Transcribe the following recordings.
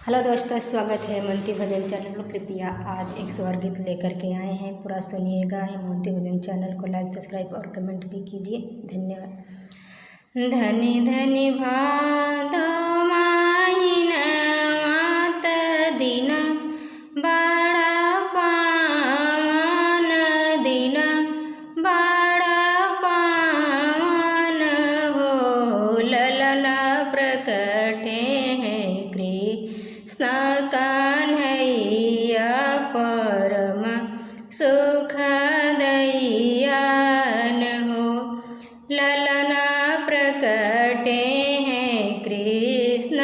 Hello दोस्तों, स्वागत है हेमंती भजन चैनल पर। कृपया आज एक स्वर गीत लेकर के आए हैं, पूरा सुनिएगा। हेमंती भजन चैनल को लाइक, सब्सक्राइब और कमेंट भी कीजिए। धन्यवाद। धनी धनी भादो माहिना मात दिन, बड़ा पावन दिन, बड़ा पावन हो। ललना प्रकटे हैं कृष्ण कन्हैया, परम सुख दयान हो। ललना प्रकटे हैं कृष्ण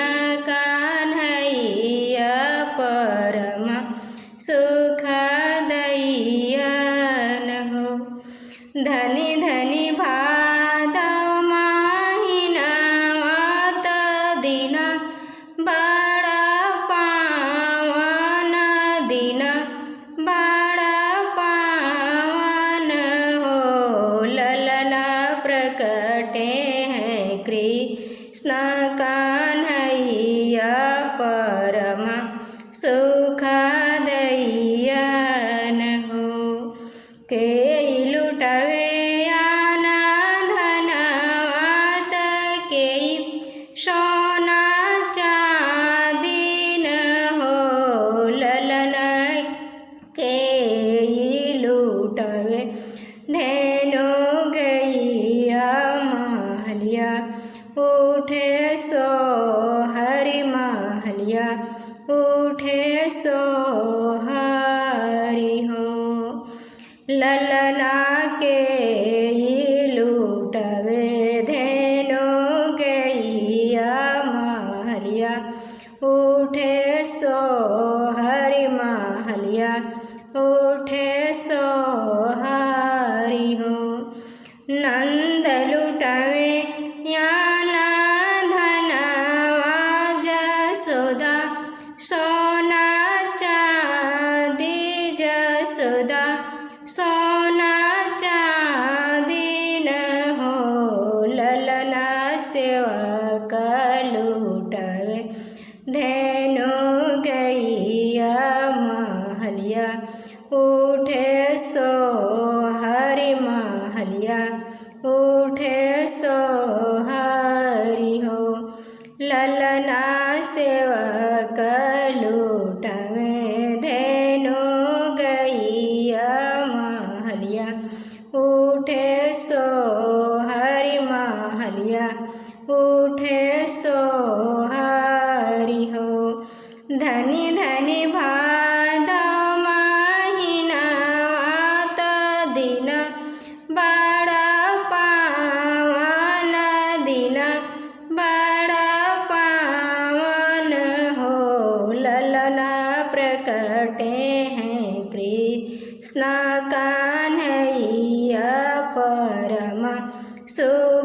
कन्हैया, परम सुख दयान हो। धनी धनी भादो माहिना मात दिन, बड़ा पावन दिन, बड़ा पावन हो। ललना प्रकटे हैं कृष्ण कन्हैया, परम सुख दयान हो। के लुटवे आना धनवात, के सोना चांदी न हो। ललना के लुटवे धेनु गैया महलिया, उठे सो हरि महलिया, उठे सो हरि हो। ललना के लुटवे धेनु गैया महलिया, उठे सो हरि महलिया, उठे सो हरि हो। नंद लुटवे याना धनवा, जसोदा सोना चांदी, जसोदा सोना चांदी न हो। ललना सेवक लुटवे धेनु गैया महलिया, उठे सो हरि महलिया, उठे सो हरि हो। ललना सेवक लुटवे धेनु गैया महलिया, उठे सो हरि महलिया, उठे सो हरि हो। धनी धनी भादो माहिना मात दिन, बड़ा पावन दिन, बड़ा पावन हो। ललना प्रकटे हैं कृष्ण कन्हैया, परम सुख